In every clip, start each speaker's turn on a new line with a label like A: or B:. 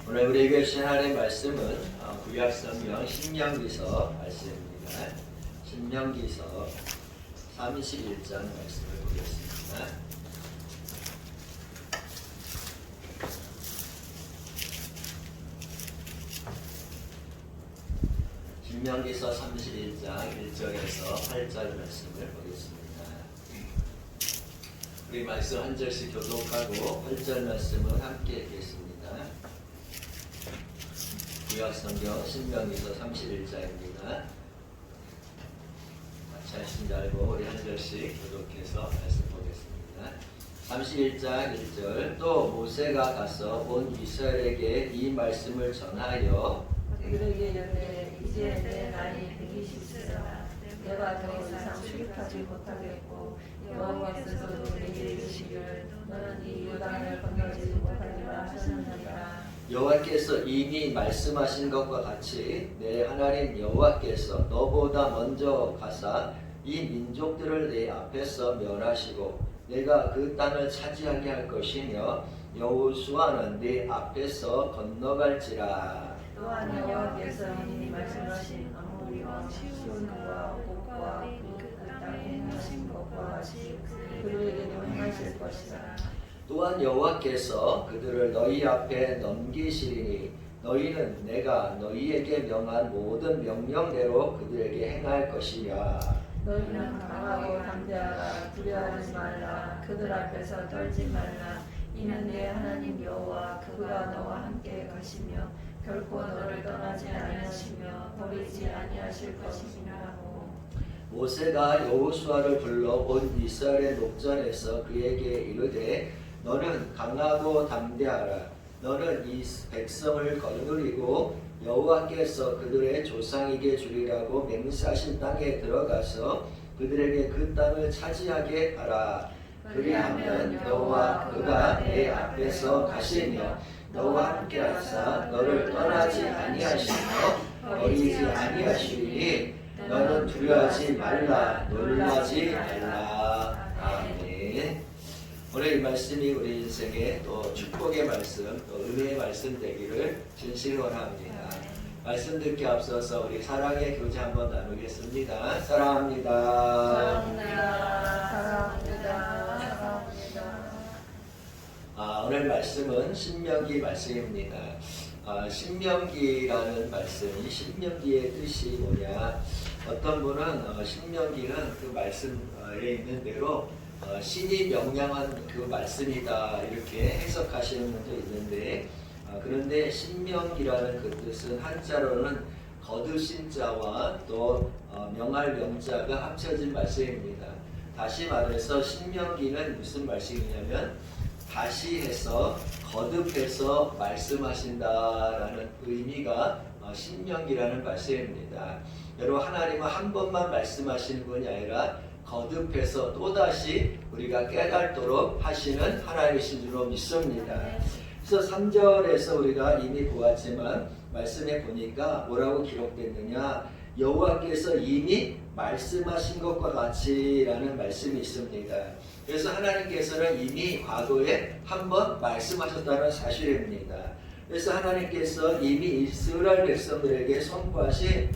A: 오늘 우리에게 주신 하나님의 말씀은 구약성경 신명기서 말씀입니다. 신명기서 31장 말씀을 보겠습니다. 신명기서 31장 1절에서 8절 말씀을 보겠습니다. 우리 말씀 한 절씩 교독하고 8절 말씀을 함께 읽겠습니다. 구약성경 신명기서 31장입니다. 같이 하신 줄 알고 우리 한 절씩 교독해서 말씀 보겠습니다. 31장 1절 또 모세가 가서 온 이스라엘에게 이 말씀을 전하여
B: 그들에게 이르되 이제 내 나이 120세라 내가 더 이상 출입하지 못하겠고 여호와께서도 내게 이르시기를 너는 이 요단을 건너지 못하리라 하셨느니라.
A: 여호와께서 이미 말씀하신 것과 같이 내 하나님 여호와께서 너보다 먼저 가사 이 민족들을 내 앞에서 멸하시고 내가 그 땅을 차지하게 할 것이며 여호수아는 내 앞에서 건너갈지라.
B: 또한 여호와께서 이미 말씀하신 아모리 왕 시온과 옥과 그 땅에 행하신 것과 같이 그들에게도 행하실 것이라.
A: 또한 여호와께서 그들을 너희 앞에 넘기시리니 너희는 내가 너희에게 명한 모든 명령대로 그들에게 행할 것이야.
B: 너희는 강하고 담대하라. 두려워하지 말라. 그들 앞에서 떨지 말라. 이는 내 하나님 여호와 그가 너와 함께 가시며 결코 너를 떠나지 아니하시며 버리지 아니하실 것이니라고.
A: 모세가 여호수아를 불러 온 이스라엘 목전에서 그에게 이르되 너는 강하고 담대하라. 너는 이 백성을 거느리고 여호와께서 그들의 조상에게 주리라고 맹세하신 땅에 들어가서 그들에게 그 땅을 차지하게 하라. 그리하면 여호와 그가 내 앞에서 가시며 너와 함께 하사 너를 떠나지 아니하시며 버리지 아니하시니 너는 두려워하지 말라. 놀라지 말라. 아멘. 오늘 이 말씀이 우리 인생의 또 축복의 말씀, 또 은혜의 말씀 되기를 진실히 원합니다. 말씀 듣기 앞서서 우리 사랑의 교제 한번 나누겠습니다. 사랑합니다.
B: 사랑합니다. 사랑합니다. 사랑합니다.
A: 오늘 말씀은 신명기 말씀입니다. 신명기라는 말씀이 신명기의 뜻이 뭐냐? 어떤 분은 신명기는 그 말씀에 있는 대로 신이 명령한 그 말씀이다 이렇게 해석하시는 분도 있는데 그런데 신명기라는 그 뜻은 한자로는 거두신 자와 또 명할 명자가 합쳐진 말씀입니다. 다시 말해서 신명기는 무슨 말씀이냐면 다시 해서 거듭해서 말씀하신다라는 의미가 신명기라는 말씀입니다. 여러분 하나님은 한 번만 말씀하시는 분이 아니라 거듭해서 또다시 우리가 깨닫도록 하시는 하나님이신 줄로 믿습니다. 그래서 3절에서 우리가 이미 보았지만 말씀해 보니까 뭐라고 기록됐느냐? 여호와께서 이미 말씀하신 것과 같이라는 말씀이 있습니다. 그래서 하나님께서는 이미 과거에 한번 말씀하셨다는 사실입니다. 그래서 하나님께서 이미 이스라엘 백성들에게 선포하신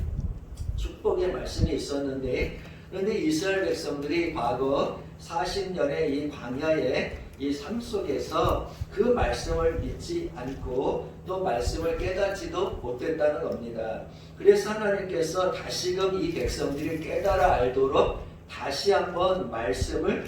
A: 축복의 말씀이 있었는데 그런데 이스라엘 백성들이 과거 40년의 이 광야의 이 삶 속에서 그 말씀을 믿지 않고 또 말씀을 깨닫지도 못했다는 겁니다. 그래서 하나님께서 다시금 이 백성들이 깨달아 알도록 다시 한번 말씀을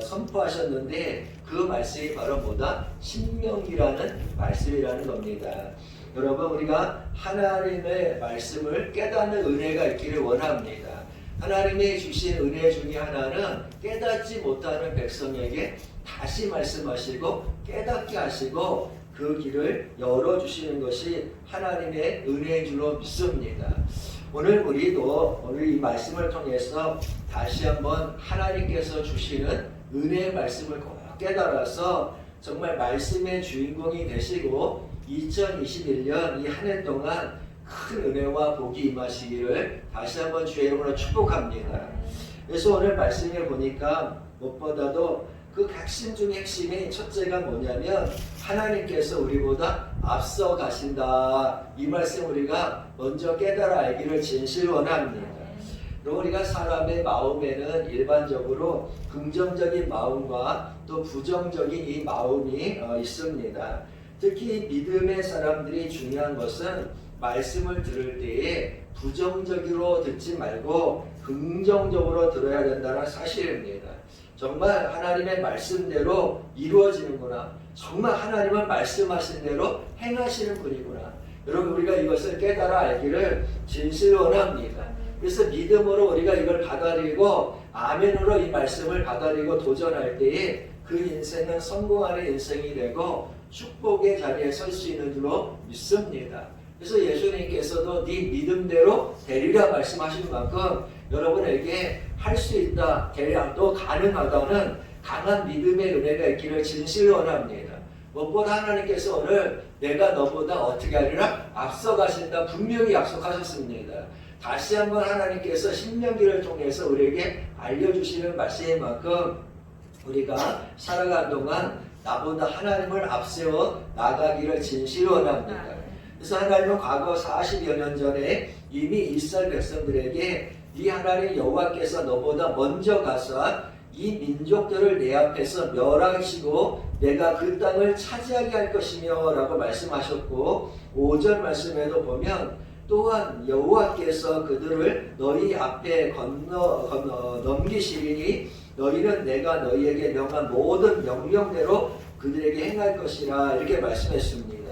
A: 선포하셨는데 그 말씀이 바로 뭐다? 신명기라는 말씀이라는 겁니다. 여러분 우리가 하나님의 말씀을 깨닫는 은혜가 있기를 원합니다. 하나님이 주신 은혜 중에 하나는 깨닫지 못하는 백성에게 다시 말씀하시고 깨닫게 하시고 그 길을 열어주시는 것이 하나님의 은혜인 줄로 믿습니다. 오늘 우리도 오늘 이 말씀을 통해서 다시 한번 하나님께서 주시는 은혜의 말씀을 꼭 깨달아서 정말 말씀의 주인공이 되시고 2021년 이 한 해 동안 큰 은혜와 복이 임하시기를 다시 한번 주의 이름으로 축복합니다. 그래서 오늘 말씀을 보니까 무엇보다도 그 핵심 중에 핵심이 첫째가 뭐냐면 하나님께서 우리보다 앞서 가신다. 이 말씀 우리가 먼저 깨달아 알기를 진실 원합니다. 그리고 우리가 사람의 마음에는 일반적으로 긍정적인 마음과 또 부정적인 이 마음이 있습니다. 특히 믿음의 사람들이 중요한 것은 말씀을 들을 때에 부정적으로 듣지 말고 긍정적으로 들어야 된다는 사실입니다. 정말 하나님의 말씀대로 이루어지는구나. 정말 하나님은 말씀하신 대로 행하시는 분이구나. 여러분 우리가 이것을 깨달아 알기를 진실 원합니다. 그래서 믿음으로 우리가 이걸 받아들이고 아멘으로 이 말씀을 받아들이고 도전할 때에 그 인생은 성공하는 인생이 되고 축복의 자리에 설 수 있는 줄로 믿습니다. 그래서 예수님께서도 네 믿음대로 되리라 말씀하신 만큼 여러분에게 할 수 있다, 되리라, 또 가능하다는 강한 믿음의 은혜가 있기를 진실 원합니다. 무엇보다 하나님께서 오늘 내가 너보다 어떻게 하리라 앞서가신다 분명히 약속하셨습니다. 다시 한번 하나님께서 신명기를 통해서 우리에게 알려주시는 말씀인 만큼 우리가 살아가는 동안 나보다 하나님을 앞세워 나가기를 진실 원합니다. 그래서 하나님은 과거 40여 년 전에 이미 이스라엘 백성들에게 이 하나님 여호와께서 너보다 먼저 가서 이 민족들을 내 앞에서 멸하시고 내가 그 땅을 차지하게 할 것이며 라고 말씀하셨고 5절 말씀에도 보면 또한 여호와께서 그들을 너희 앞에 넘기시리니 너희는 내가 너희에게 명한 모든 명령대로 그들에게 행할 것이라 이렇게 말씀했습니다.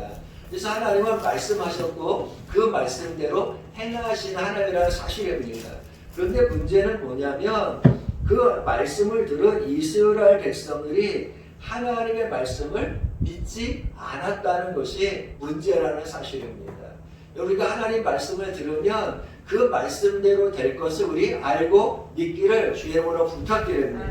A: 그래서 하나님은 말씀하셨고 그 말씀대로 행하신 하나님이라는 사실입니다. 그런데 문제는 뭐냐면 그 말씀을 들은 이스라엘 백성들이 하나님의 말씀을 믿지 않았다는 것이 문제라는 사실입니다. 우리가 하나님 말씀을 들으면 그 말씀대로 될 것을 우리 알고 믿기를 주의 이름으로 부탁드립니다.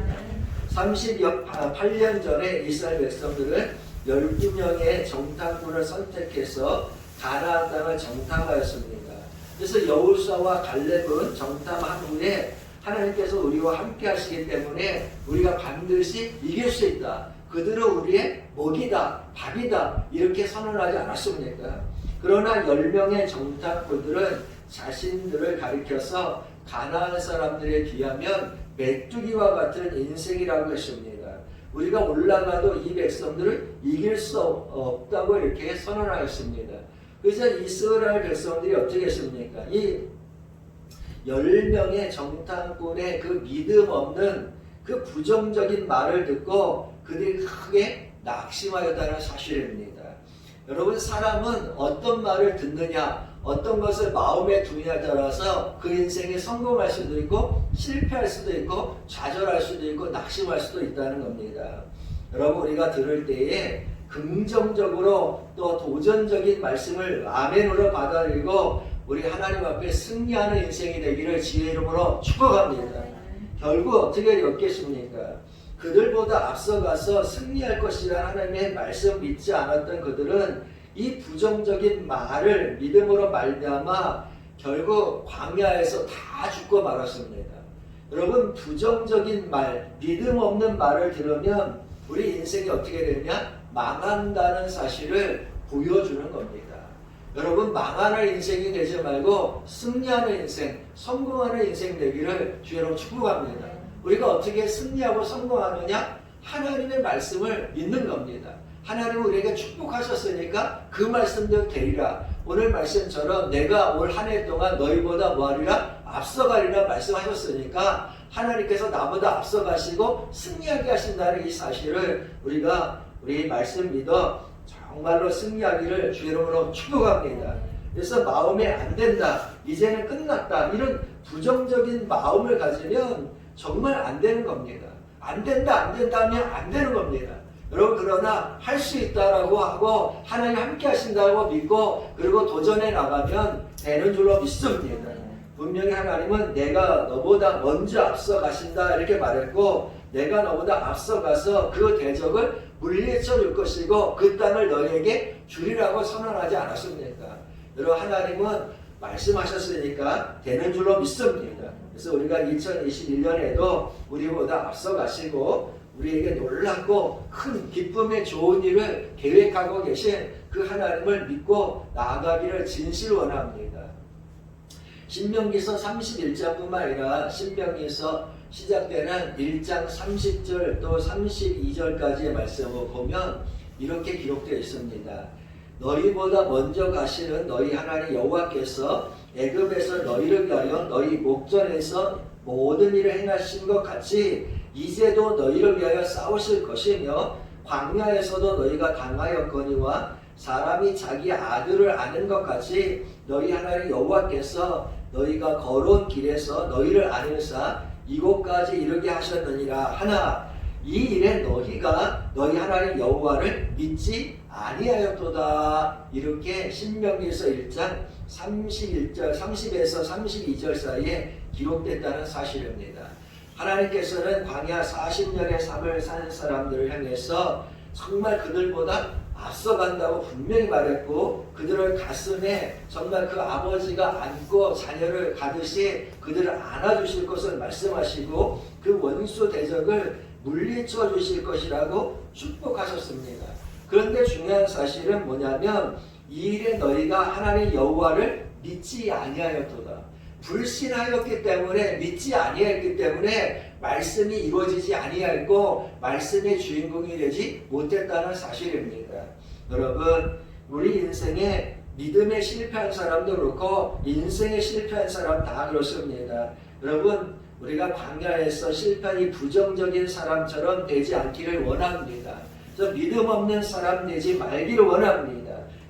A: 38년 전에 이스라엘 백성들은 12명의 정탐꾼을 선택해서 가나안 땅을 정탐하였습니다. 그래서 여호수아와 갈렙은 정탐한 후에 하나님께서 우리와 함께 하시기 때문에 우리가 반드시 이길 수 있다. 그들은 우리의 먹이다, 밥이다 이렇게 선언하지 않았습니까? 그러나 10명의 정탐꾼들은 자신들을 가리켜서 가나안 사람들에 비하면 메뚜기와 같은 인생이라고 했습니다. 우리가 올라가도 이 백성들을 이길 수 없다고 이렇게 선언하였습니다. 그래서 이스라엘 백성들이 어떻게 했습니까? 이 10명의 정탐꾼의 그 믿음 없는 그 부정적인 말을 듣고 그들이 크게 낙심하였다는 사실입니다. 여러분 사람은 어떤 말을 듣느냐 어떤 것을 마음에 두느냐에 따라서 그 인생에 성공할 수도 있고 실패할 수도 있고 좌절할 수도 있고 낙심할 수도 있다는 겁니다. 여러분 우리가 들을 때에 긍정적으로 또 도전적인 말씀을 아멘으로 받아들이고 우리 하나님 앞에 승리하는 인생이 되기를 주의 이름으로 축복합니다. 결국 어떻게 되었겠습니까? 그들보다 앞서가서 승리할 것이라는 하나님의 말씀 믿지 않았던 그들은 이 부정적인 말을 믿음으로 말미암아 결국 광야에서 다 죽고 말았습니다. 여러분 부정적인 말, 믿음 없는 말을 들으면 우리 인생이 어떻게 되냐? 망한다는 사실을 보여주는 겁니다. 여러분 망하는 인생이 되지 말고 승리하는 인생, 성공하는 인생 되기를 주여로 축복합니다. 우리가 어떻게 승리하고 성공하느냐? 하나님의 말씀을 믿는 겁니다. 하나님은 우리에게 축복하셨으니까 그 말씀대로 되리라. 오늘 말씀처럼 내가 올 한 해 동안 너희보다 뭐하리라? 앞서가리라 말씀하셨으니까 하나님께서 나보다 앞서가시고 승리하게 하신다는 이 사실을 우리가 우리 말씀 믿어 정말로 승리하기를 주의 이름으로 축복합니다. 그래서 마음에 안 된다, 이제는 끝났다 이런 부정적인 마음을 가지면 정말 안 되는 겁니다. 안 된다 하면 안 되는 겁니다. 여러분 그러나 할 수 있다라고 하고 하나님 함께 하신다고 믿고 그리고 도전해 나가면 되는 줄로 믿습니다. 분명히 하나님은 내가 너보다 먼저 앞서 가신다 이렇게 말했고 내가 너보다 앞서 가서 그 대적을 물리쳐 줄 것이고 그 땅을 너에게 주리라고 선언하지 않았습니까? 여러분 하나님은 말씀하셨으니까 되는 줄로 믿습니다. 그래서 우리가 2021년에도 우리보다 앞서 가시고 우리에게 놀랍고 큰 기쁨의 좋은 일을 계획하고 계신 그 하나님을 믿고 나아가기를 진실로 원합니다. 신명기서 31장뿐만 아니라 신명기서 시작되는 1장 30절 또 32절까지의 말씀을 보면 이렇게 기록되어 있습니다. 너희보다 먼저 가시는 너희 하나님 여호와께서 애굽에서 너희를 위하여 너희 목전에서 모든 일을 행하신 것 같이 이제도 너희를 위하여 싸우실 것이며 광야에서도 너희가 당하였거니와 사람이 자기 아들을 아는 것 같이 너희 하나님 여호와께서 너희가 걸어온 길에서 너희를 아는사 이곳까지 이르게 하셨느니라 하나 이 일에 너희가 너희 하나님 여호와를 믿지 아니하였도다. 이렇게 신명기서 1장 30에서 32절 사이에 기록됐다는 사실입니다. 하나님께서는 광야 40년의 삶을 사는 사람들을 향해서 정말 그들보다 앞서간다고 분명히 말했고 그들의 가슴에 정말 그 아버지가 안고 자녀를 가듯이 그들을 안아주실 것을 말씀하시고 그 원수 대적을 물리쳐 주실 것이라고 축복하셨습니다. 그런데 중요한 사실은 뭐냐면 이 일에 너희가 하나님 여호와를 믿지 아니하였도다. 불신하였기 때문에 믿지 아니하였기 때문에 말씀이 이루어지지 아니하였고 말씀의 주인공이 되지 못했다는 사실입니다. 여러분 우리 인생에 믿음에 실패한 사람도 그렇고 인생에 실패한 사람 다 그렇습니다. 여러분 우리가 광야에서 실패한 이 부정적인 사람처럼 되지 않기를 원합니다. 저 믿음 없는 사람 되지 말기를 원합니다.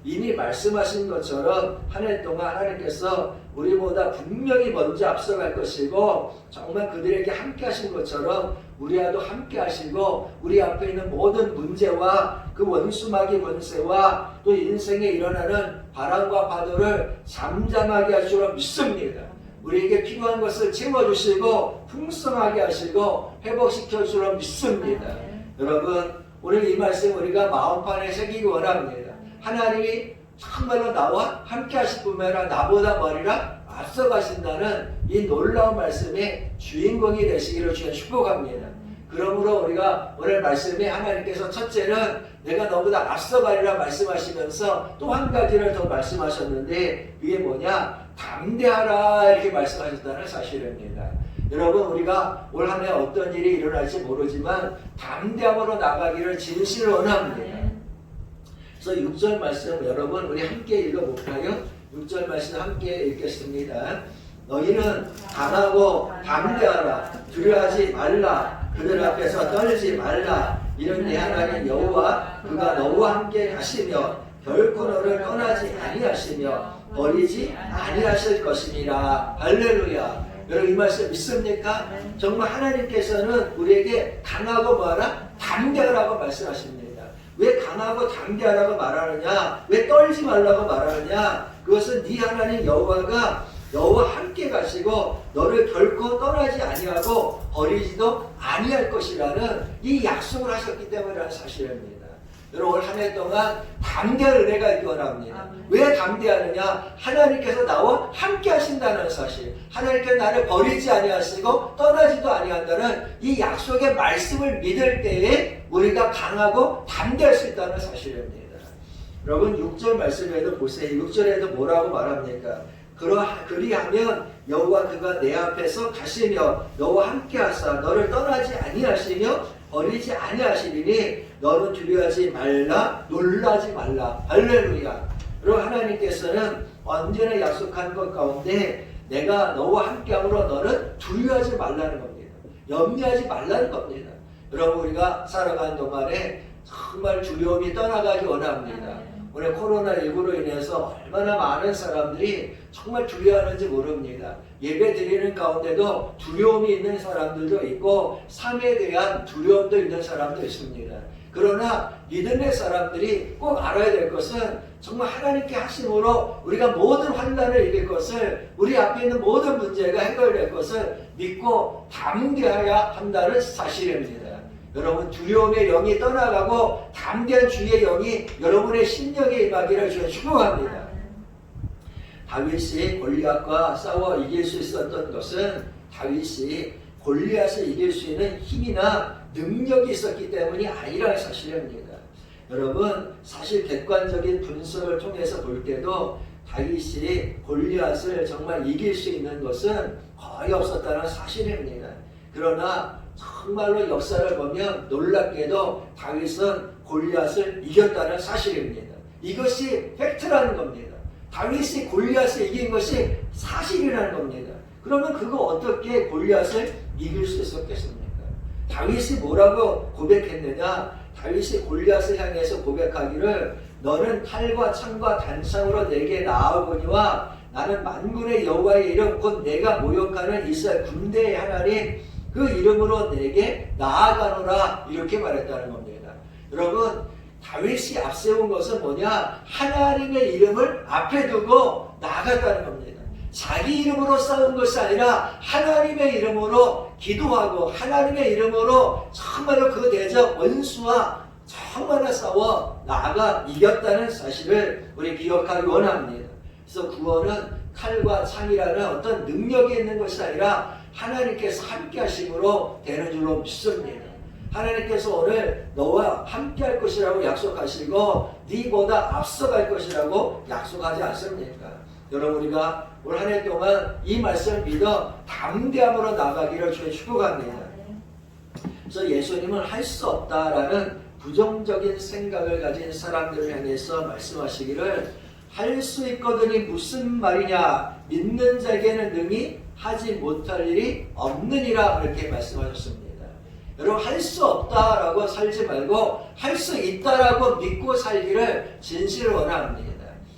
A: 이미 말씀하신 것처럼 한 해 동안 하나님께서 우리보다 분명히 먼저 앞서갈 것이고 정말 그들에게 함께 하신 것처럼 우리와도 함께 하시고 우리 앞에 있는 모든 문제와 그 원수마귀 권세와 또 인생에 일어나는 바람과 파도를 잠잠하게 할 줄 믿습니다. 우리에게 필요한 것을 채워주시고 풍성하게 하시고 회복시켜 줄 믿습니다. 여러분 오늘 이 말씀 우리가 마음판에 새기기 원합니다. 하나님이 정말로 나와 함께 하실 뿐만 아니라 나보다 머리라 앞서가신다는 이 놀라운 말씀의 주인공이 되시기를 주여 축복합니다. 그러므로 우리가 오늘 말씀에 하나님께서 첫째는 내가 너보다 앞서가리라 말씀하시면서 또 한 가지를 더 말씀하셨는데 그게 뭐냐? 담대하라 이렇게 말씀하셨다는 사실입니다. 여러분 우리가 올 한 해 어떤 일이 일어날지 모르지만 담대함으로 나가기를 진실로 원합니다. 그래서 6절 말씀 여러분 우리 함께 읽어볼까요? 6절 말씀 함께 읽겠습니다. 너희는 강하고 담대하라 두려워하지 말라 그들 앞에서 떨지 말라 이는 내 하나님 여호와 그가 너와 함께 가시며 결코 너를 떠나지 아니하시며 버리지 아니하실 것이니라. 할렐루야. 여러분 이 말씀 믿습니까? 정말 하나님께서는 우리에게 강하고 뭐하라? 담대하라고 말씀하십니다. 왜 강하고 담대하라고 말하느냐? 왜 떨지 말라고 말하느냐? 그것은 네 하나님 여호와가 너와 함께 가시고 너를 결코 떠나지 아니하고 버리지도 아니할 것이라는 이 약속을 하셨기 때문이라는 사실입니다. 여러분 올 한 해 동안 담대한 은혜가 있기 원합니다. 왜 담대하느냐? 하나님께서 나와 함께 하신다는 사실, 하나님께서 나를 버리지 아니하시고 떠나지도 아니한다는 이 약속의 말씀을 믿을 때에 우리가 강하고 담대할 수 있다는 사실입니다. 여러분 6절 말씀에도 보세요. 6절에도 뭐라고 말합니까? 그리하면 여호와 그가 내 앞에서 가시며 너와 함께 하사 너를 떠나지 아니하시며 버리지 아니하시리니 너는 두려워하지 말라 놀라지 말라. 할렐루야. 그리고 하나님께서는 언제나 약속한 것 가운데 내가 너와 함께함으로 너는 두려워하지 말라는 겁니다. 염려하지 말라는 겁니다. 여러분 우리가 살아가는 동안에 정말 두려움이 떠나가기 원합니다. 오늘 코로나19로 인해서 얼마나 많은 사람들이 정말 두려워하는지 모릅니다. 예배 드리는 가운데도 두려움이 있는 사람들도 있고 삶에 대한 두려움도 있는 사람도 있습니다. 그러나 믿음의 사람들이 꼭 알아야 될 것은 정말 하나님께 하심으로 우리가 모든 환난을 이길 것을 우리 앞에 있는 모든 문제가 해결될 것을 믿고 담대해야 한다는 사실입니다. 여러분 두려움의 영이 떠나가고 담대한 주의 영이 여러분의 심령에 임하기를 주여 축복합니다. 다윗이 골리앗과 싸워 이길 수 있었던 것은 다윗이 골리앗을 이길 수 있는 힘이나 능력이 있었기 때문이 아니라는 사실입니다. 여러분, 사실 객관적인 분석을 통해서 볼 때도 다윗이 골리앗을 정말 이길 수 있는 것은 거의 없었다는 사실입니다. 그러나 정말로 역사를 보면 놀랍게도 다윗은 골리앗을 이겼다는 사실입니다. 이것이 팩트라는 겁니다. 다윗이 골리앗을 이긴 것이 사실이라는 겁니다. 그러면 그거 어떻게 골리앗을 이길 수 있었겠습니까? 다윗이 뭐라고 고백했느냐? 다윗이 골리앗을 향해서 고백하기를 너는 칼과 창과 단창으로 내게 나아오거니와 나는 만군의 여호와의 이름 곧 내가 모욕하는 이스라엘 군대의 하나님 그 이름으로 내게 나아가노라 이렇게 말했다는 겁니다. 여러분, 다윗이 앞세운 것은 뭐냐? 하나님의 이름을 앞에 두고 나아갔다는 겁니다. 자기 이름으로 싸운 것이 아니라 하나님의 이름으로 기도하고 하나님의 이름으로 정말로 그 대적 원수와 정말로 싸워 나아가 이겼다는 사실을 우리 기억하기 원합니다. 그래서 구원은 칼과 창이라는 어떤 능력이 있는 것이 아니라 하나님께서 함께 하심으로 되는 줄로 믿습니다. 하나님께서 오늘 너와 함께 할 것이라고 약속하시고 네보다 앞서갈 것이라고 약속하지 않습니까? 여러분, 우리가 올 한 해 동안 이 말씀을 믿어 담대함으로 나가기를 주의 축복합니다. 그래서 예수님은 할 수 없다라는 부정적인 생각을 가진 사람들을 향해서 말씀하시기를 할 수 있거든이 무슨 말이냐? 믿는 자에게는 능히 하지 못할 일이 없느니라 이렇게 말씀하셨습니다. 여러분, 할 수 없다라고 살지 말고 할 수 있다라고 믿고 살기를 진실을 원합니다.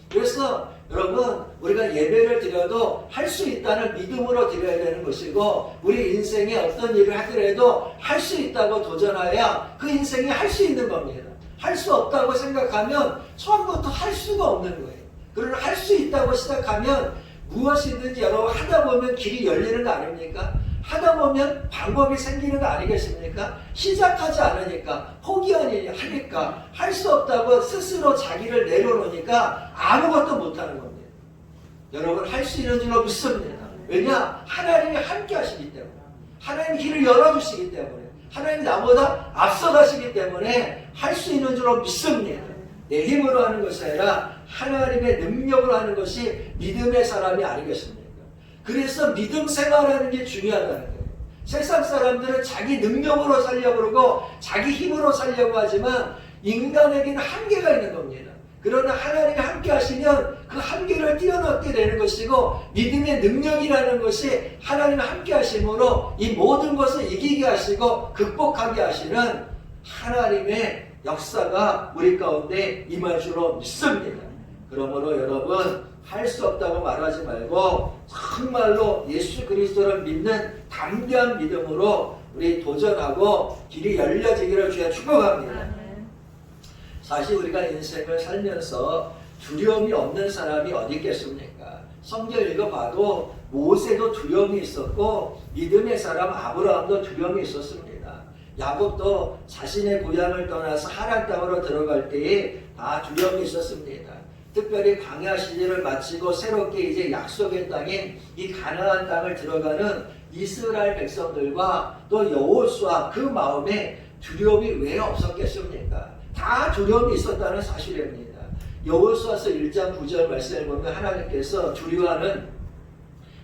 A: 그래서 여러분, 우리가 예배를 드려도 할 수 있다는 믿음으로 드려야 되는 것이고 우리 인생에 어떤 일을 하더라도 할 수 있다고 도전해야 그 인생이 할 수 있는 겁니다. 할 수 없다고 생각하면 처음부터 할 수가 없는 거예요. 그러나 할 수 있다고 시작하면 무엇이든지 여러분 하다 보면 길이 열리는 거 아닙니까? 하다 보면 방법이 생기는 거 아니겠습니까? 시작하지 않으니까 포기하니까 할 수 없다고 스스로 자기를 내려놓으니까 아무것도 못하는 겁니다. 여러분, 할 수 있는 줄로 믿습니다. 왜냐? 하나님이 함께 하시기 때문에, 하나님이 길을 열어주시기 때문에, 하나님이 나보다 앞서가시기 때문에 할 수 있는 줄로 믿습니다. 내 힘으로 하는 것이 아니라 하나님의 능력으로 하는 것이 믿음의 사람이 아니겠습니까? 그래서 믿음 생활하는 게 중요하다는 거예요. 세상 사람들은 자기 능력으로 살려고 그러고 자기 힘으로 살려고 하지만 인간에게는 한계가 있는 겁니다. 그러나 하나님이 함께 하시면 그 한계를 뛰어넘게 되는 것이고 믿음의 능력이라는 것이 하나님이 함께 하심으로 이 모든 것을 이기게 하시고 극복하게 하시는 하나님의 역사가 우리 가운데 임할 줄로 믿습니다. 그러므로 여러분, 할 수 없다고 말하지 말고 정말로 예수 그리스도를 믿는 담대한 믿음으로 우리 도전하고 길이 열려지기를 주여 축복합니다. 사실 우리가 인생을 살면서 두려움이 없는 사람이 어디 있겠습니까? 성경 읽어봐도 모세도 두려움이 있었고 믿음의 사람 아브라함도 두려움이 있었습니다. 야곱도 자신의 고향을 떠나서 하란 땅으로 들어갈 때에 다 두려움이 있었습니다. 특별히 광야 시대를 마치고 새롭게 이제 약속의 땅인 이 가나안 땅을 들어가는 이스라엘 백성들과 또 여호수아 그 마음에 두려움이 왜 없었겠습니까? 다 두려움이 있었다는 사실입니다. 여호수아서 1장 9절 말씀을 보면 하나님께서 두려워하는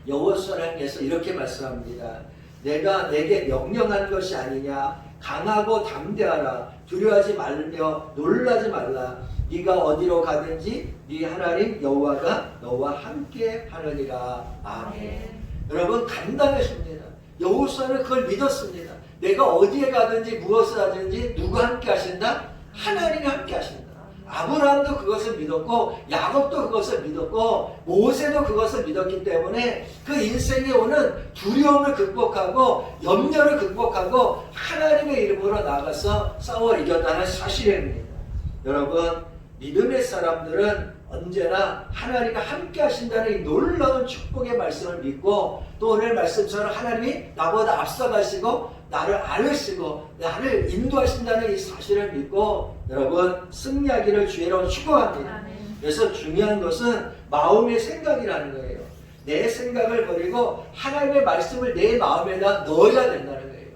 A: 여호수아를 향해서 이렇게 말씀합니다. 내가 내게 명령한 것이 아니냐? 강하고 담대하라. 두려워하지 말며 놀라지 말라. 네가 어디로 가든지 네 하나님 여호와가 너와 함께 하느니라. 아멘. 여러분, 감당했습니다. 여호수아는 그걸 믿었습니다. 내가 어디에 가든지 무엇을 하든지 누가 함께 하신다? 하나님이 함께 하신다. 아브라함도 그것을 믿었고 야곱도 그것을 믿었고 모세도 그것을 믿었기 때문에 그 인생에 오는 두려움을 극복하고 염려를 극복하고 하나님의 이름으로 나가서 싸워 이겼다는 사실입니다. 여러분, 믿음의 사람들은 언제나 하나님이 함께 하신다는 이 놀라운 축복의 말씀을 믿고 또 오늘 말씀처럼 하나님이 나보다 앞서가시고 나를 알으시고 나를 인도하신다는 이 사실을 믿고 여러분 승리하기를 주의로 축복합니다. 그래서 중요한 것은 마음의 생각이라는 거예요. 내 생각을 버리고 하나님의 말씀을 내 마음에다 넣어야 된다는 거예요.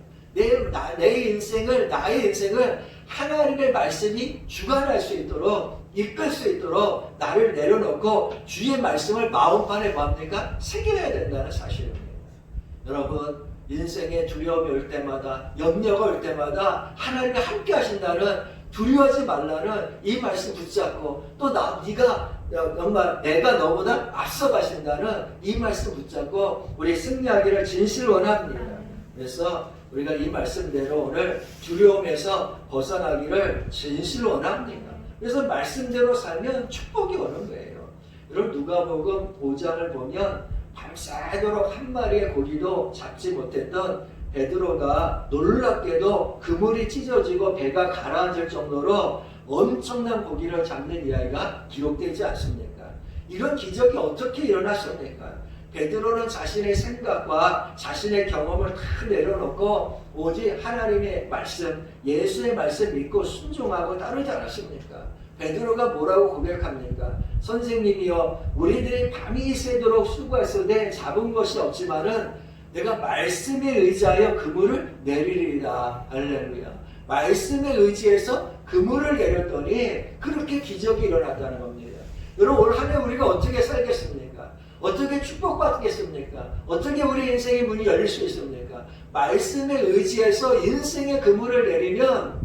A: 나의 인생을 하나님의 말씀이 주관할 수 있도록, 이끌 수 있도록 나를 내려놓고 주의 말씀을 마음판에 뭡니까? 새겨야 된다는 사실입니다. 여러분, 인생에 두려움이 올 때마다, 염려가 올 때마다 하나님이 함께 하신다는, 두려워하지 말라는 이 말씀 붙잡고, 또 내가 너보다 앞서 가신다는 이 말씀 붙잡고 우리 승리하기를 진실로 원합니다. 그래서 우리가 이 말씀대로 오늘 두려움에서 벗어나기를 진실로 원합니다. 그래서 말씀대로 살면 축복이 오는 거예요. 여러분, 누가복음 5장을 보면 밤새도록 한 마리의 고기도 잡지 못했던 베드로가 놀랍게도 그물이 찢어지고 배가 가라앉을 정도로 엄청난 고기를 잡는 이야기가 기록되지 않습니까? 이런 기적이 어떻게 일어났습니까? 베드로는 자신의 생각과 자신의 경험을 다 내려놓고 오직 하나님의 말씀, 예수의 말씀 믿고 순종하고 따르지 않았습니까? 베드로가 뭐라고 고백합니까? 선생님이여, 우리들이 밤이 새도록 수고했으되 잡은 것이 없지만은 내가 말씀에 의지하여 그물을 내리리라. 할렐루야. 말씀에 의지해서 그물을 내렸더니 그렇게 기적이 일어났다는 겁니다. 여러분, 올 한 해 우리가 어떻게 살겠습니까? 어떻게 축복받겠습니까? 어떻게 우리 인생의 문이 열릴 수 있습니까? 말씀에 의지해서 인생의 그물을 내리면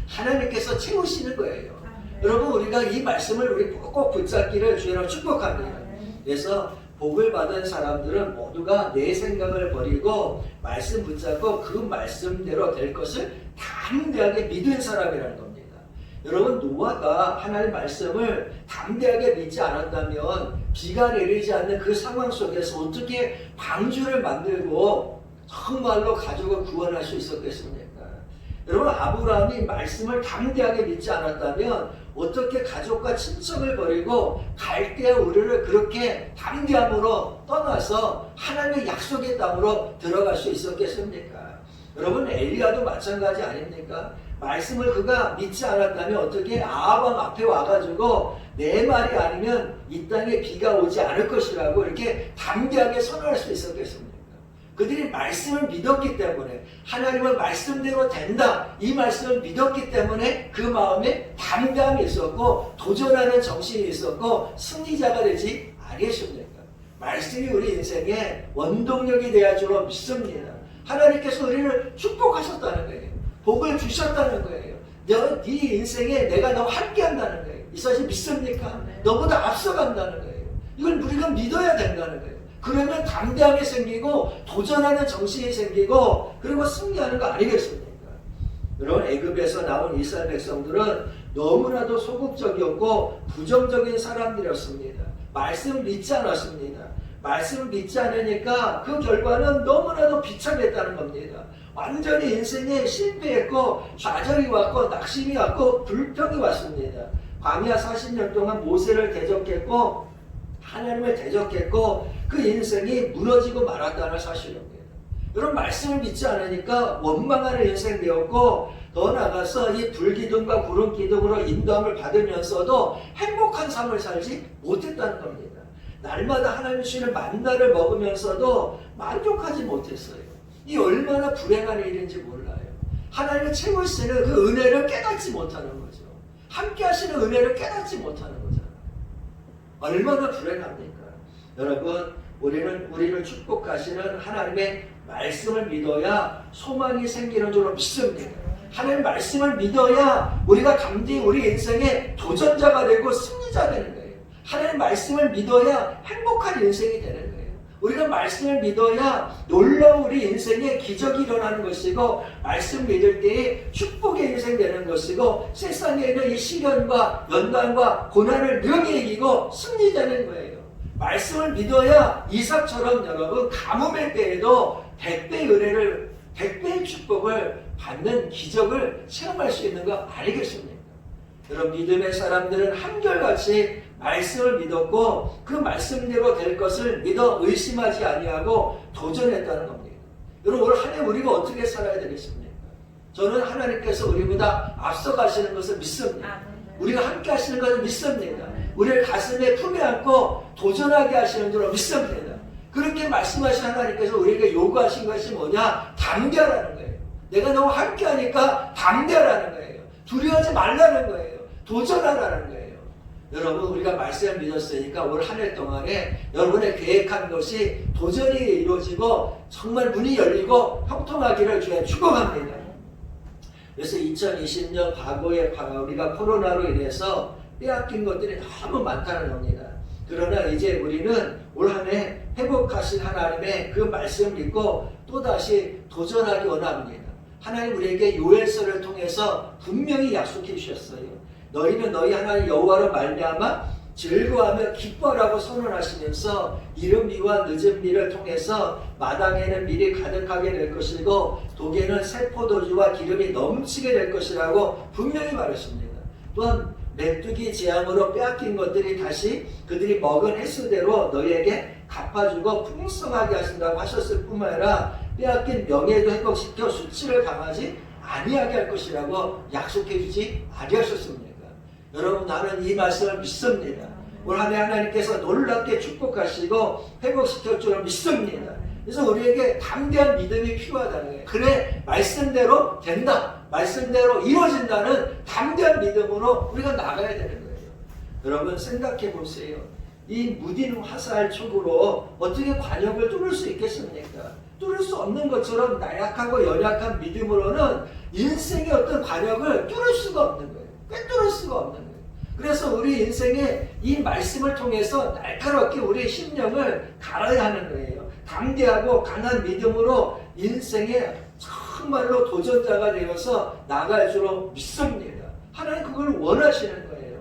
A: 하나님께서 채우시는 거예요. 여러분, 우리가 이 말씀을 우리 꼭 붙잡기를 주님으로 축복합니다. 그래서 복을 받은 사람들은 모두가 내 생각을 버리고 말씀 붙잡고 그 말씀대로 될 것을 담대하게 믿은 사람이라는 겁니다. 여러분, 노아가 하나님의 말씀을 담대하게 믿지 않았다면 비가 내리지 않는 그 상황 속에서 어떻게 방주를 만들고 정말로 가족을 구원할 수 있었겠습니까? 여러분, 아브라함이 말씀을 담대하게 믿지 않았다면 어떻게 가족과 친척을 버리고 갈대아 우르를 그렇게 담대함으로 떠나서 하나님의 약속의 땅으로 들어갈 수 있었겠습니까? 여러분, 엘리야도 마찬가지 아닙니까? 말씀을 그가 믿지 않았다면 어떻게 아합 앞에 와가지고 내 말이 아니면 이 땅에 비가 오지 않을 것이라고 이렇게 담대하게 선언할 수 있었겠습니까? 그들이 말씀을 믿었기 때문에, 하나님은 말씀대로 된다, 이 말씀을 믿었기 때문에 그 마음에 담대함이 있었고 도전하는 정신이 있었고 승리자가 되지 아니했습니까? 말씀이 우리 인생의 원동력이 되어야 줄로 믿습니다. 하나님께서 우리를 축복하셨다는 거예요. 복을 주셨다는 거예요. 네 인생에 내가 너와 함께 한다는 거예요. 이 사실 믿습니까? 너보다 앞서간다는 거예요. 이걸 우리가 믿어야 된다는 거예요. 그러면 담대함이 생기고 도전하는 정신이 생기고 그리고 승리하는 거 아니겠습니까? 여러분, 애굽에서 나온 이스라엘 백성들은 너무나도 소극적이었고 부정적인 사람들이었습니다. 말씀을 믿지 않았습니다. 말씀을 믿지 않으니까 그 결과는 너무나도 비참했다는 겁니다. 완전히 인생에 실패했고 좌절이 왔고 낙심이 왔고 불평이 왔습니다. 광야 40년 동안 모세를 대적했고 하나님을 대적했고 그 인생이 무너지고 말았다는 사실입니다. 여러분, 말씀을 믿지 않으니까 원망하는 인생 되었고 더 나아가서 이 불기둥과 구름기둥으로 인도함을 받으면서도 행복한 삶을 살지 못했다는 겁니다. 날마다 하나님 주시는 만나를 먹으면서도 만족하지 못했어요. 이 얼마나 불행한 일인지 몰라요. 하나님을 채우시는 그 은혜를 깨닫지 못하는 거죠. 함께 하시는 은혜를 깨닫지 못하는 거잖아요. 얼마나 불행합니까? 여러분, 우리를 축복하시는 하나님의 말씀을 믿어야 소망이 생기는 줄로 믿습니다. 하나님의 말씀을 믿어야 우리가 감히 우리 인생의 도전자가 되고 승리자 되는 거예요. 하나님의 말씀을 믿어야 행복한 인생이 되는 거예요. 우리가 말씀을 믿어야 놀라운 우리 인생에 기적이 일어나는 것이고 말씀 믿을 때에 축복의 인생 되는 것이고 세상에 있는 이 시련과 연단과 고난을 능히 이기고 승리자는 거예요. 말씀을 믿어야 이삭처럼 여러분 가뭄의 때에도 100배의 은혜를 100배의 축복을 받는 기적을 체험할 수 있는 거 아니겠습니까? 여러분, 믿음의 사람들은 한결같이 말씀을 믿었고 그 말씀대로 될 것을 믿어 의심하지 아니하고 도전했다는 겁니다. 여러분, 올 한 해 우리가 어떻게 살아야 되겠습니까? 저는 하나님께서 우리보다 앞서가시는 것을 믿습니다. 우리가 함께 하시는 것을 믿습니다. 우리를 가슴에 품에 안고 도전하게 하시는 줄로 믿습니다. 그렇게 말씀하신 하나님께서 우리에게 요구하신 것이 뭐냐? 담대하라는 거예요. 내가 너와 함께하니까 담대하라는 거예요. 두려워하지 말라는 거예요. 도전하라는 거예요. 여러분, 우리가 말씀을 믿었으니까 올 한 해 동안에 여러분의 계획한 것이 도전이 이루어지고 정말 문이 열리고 형통하기를 주에 축복합니다. 그래서 2020년 과거에 우리가 코로나로 인해서 빼앗긴 것들이 너무 많다는 겁니다. 그러나 이제 우리는 올 한 해 회복하신 하나님의 그 말씀을 믿고 또다시 도전하기 원합니다. 하나님 우리에게 요엘서를 통해서 분명히 약속해 주셨어요. 너희는 너희 하나님 여호와로 말미암아 즐거워하며 기뻐하라고 선언하시면서 이른 비와 늦은 비를 통해서 마당에는 밀이 가득하게 될 것이고 독에는 새 포도주와 기름이 넘치게 될 것이라고 분명히 말했습니다. 또한 메뚜기 재앙으로 빼앗긴 것들이 다시 그들이 먹은 횟수대로 너희에게 갚아주고 풍성하게 하신다고 하셨을 뿐만 아니라 빼앗긴 명예도 회복시켜 수치를 당하지 아니하게 할 것이라고 약속해 주지 아니하셨습니까? 여러분, 나는 이 말씀을 믿습니다. 올 한 해 하나님께서 놀랍게 축복하시고 회복시킬 줄을 믿습니다. 그래서 우리에게 담대한 믿음이 필요하다는 거예요. 그래, 말씀대로 된다, 말씀대로 이루어진다는 담대한 믿음으로 우리가 나가야 되는 거예요. 여러분, 생각해 보세요. 이 무딘 화살 촉으로 어떻게 관역을 뚫을 수 있겠습니까? 뚫을 수 없는 것처럼 나약하고 연약한 믿음으로는 인생의 어떤 관역을 뚫을 수가 없는 거예요. 꿰뚫을 수가 없는 거예요. 그래서 우리 인생에 이 말씀을 통해서 날카롭게 우리의 심령을 갈아야 하는 거예요. 담대하고 강한 믿음으로 인생에 정말로 도전자가 되어서 나갈 줄로 믿습니다. 하나님 그걸 원하시는 거예요.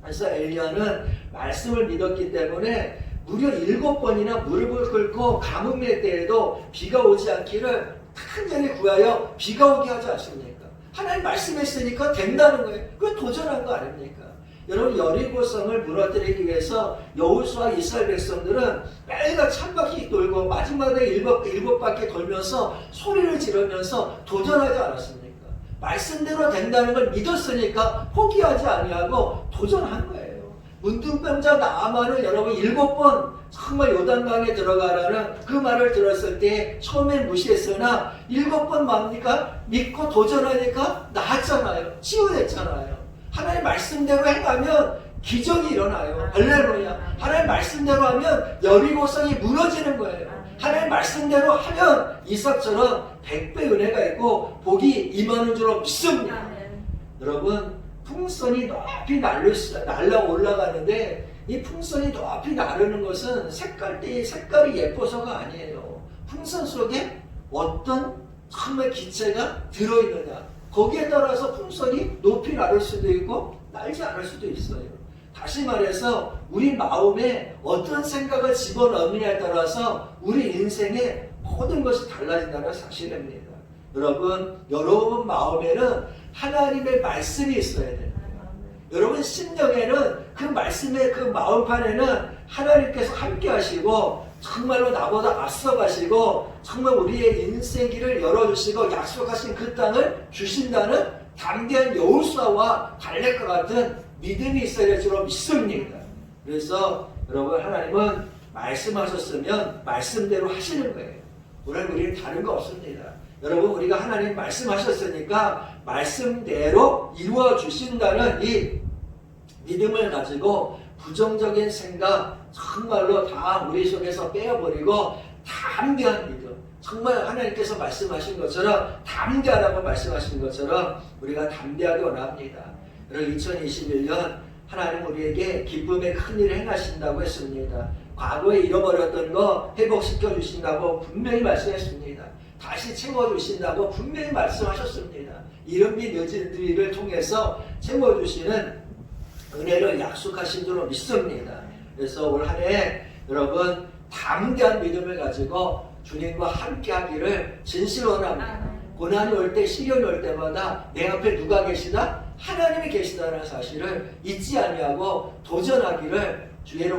A: 그래서 엘리야는 말씀을 믿었기 때문에 무려 7번이나 무릎을 꿇고 가뭄의 때에도 비가 오지 않기를 간절히 구하여 비가 오게 하지 않습니까? 하나님 말씀했으니까 된다는 거예요. 그건 도전한 거 아닙니까? 여러분, 여리고성을 무너뜨리기 위해서 여호수아 이스라엘 백성들은 매일같이 한 바퀴 돌고 마지막에 일곱 바퀴 돌면서 소리를 지르면서 도전하지 않았습니까? 말씀대로 된다는 걸 믿었으니까 포기하지 아니하고 도전한 거예요. 문둥병자 나아만은 여러분 7번 정말 요단강에 들어가라는 그 말을 들었을 때 처음엔 무시했으나 7번 뭡니까? 믿고 도전하니까 나았잖아요. 치유됐잖아요. 하나님 말씀대로 행하면 기적이 일어나요. 할렐루야. 하나님 말씀대로 하면 여리고성이 무너지는 거예요. 하나님 말씀대로 하면 이삭처럼 100배 은혜가 있고 복이 임하는 줄로 믿습니다. 여러분, 풍선이 높이 날라 올라가는데 이 풍선이 높이 나르는 것은 색깔이 예뻐서가 아니에요. 풍선 속에 어떤 정말 기체가 들어있느냐, 거기에 따라서 풍선이 높이 나를 수도 있고 날지 않을 수도 있어요. 다시 말해서 우리 마음에 어떤 생각을 집어넣느냐에 따라서 우리 인생의 모든 것이 달라진다는 사실입니다. 여러분 마음에는 하나님의 말씀이 있어야 돼요. 여러분 심령에는 그 말씀의 그 마음판에는 하나님께서 함께 하시고 정말로 나보다 앞서가시고 정말 우리의 인생 길을 열어주시고 약속하신 그 땅을 주신다는 담대한 여호수아와 갈렙과 같은 믿음이 있어야 될 줄로 믿습니다. 그래서 여러분, 하나님은 말씀하셨으면 말씀대로 하시는 거예요. 오늘 우리는 다른 거 없습니다. 여러분, 우리가 하나님 말씀하셨으니까 말씀대로 이루어 주신다는 이 믿음을 가지고 부정적인 생각 정말로 다 우리 속에서 빼어버리고 담대한 믿음, 정말 하나님께서 말씀하신 것처럼 담대하라고 말씀하신 것처럼 우리가 담대하게 원합니다. 여러분, 2021년 하나님 우리에게 기쁨의 큰 일을 행하신다고 했습니다. 과거에 잃어버렸던 거 회복시켜 주신다고 분명히 말씀했습니다. 다시 채워주신다고 분명히 말씀하셨습니다. 이른 비 늦은 비를 통해서 채워주시는 은혜를 약속하신 줄로 믿습니다. 그래서 올 한 해 여러분 담대한 믿음을 가지고 주님과 함께 하기를 진실로 원합니다. 고난이 올 때, 시련이 올 때마다 내 앞에 누가 계시다? 하나님이 계시다는 사실을 잊지 아니하고 도전하기를 주의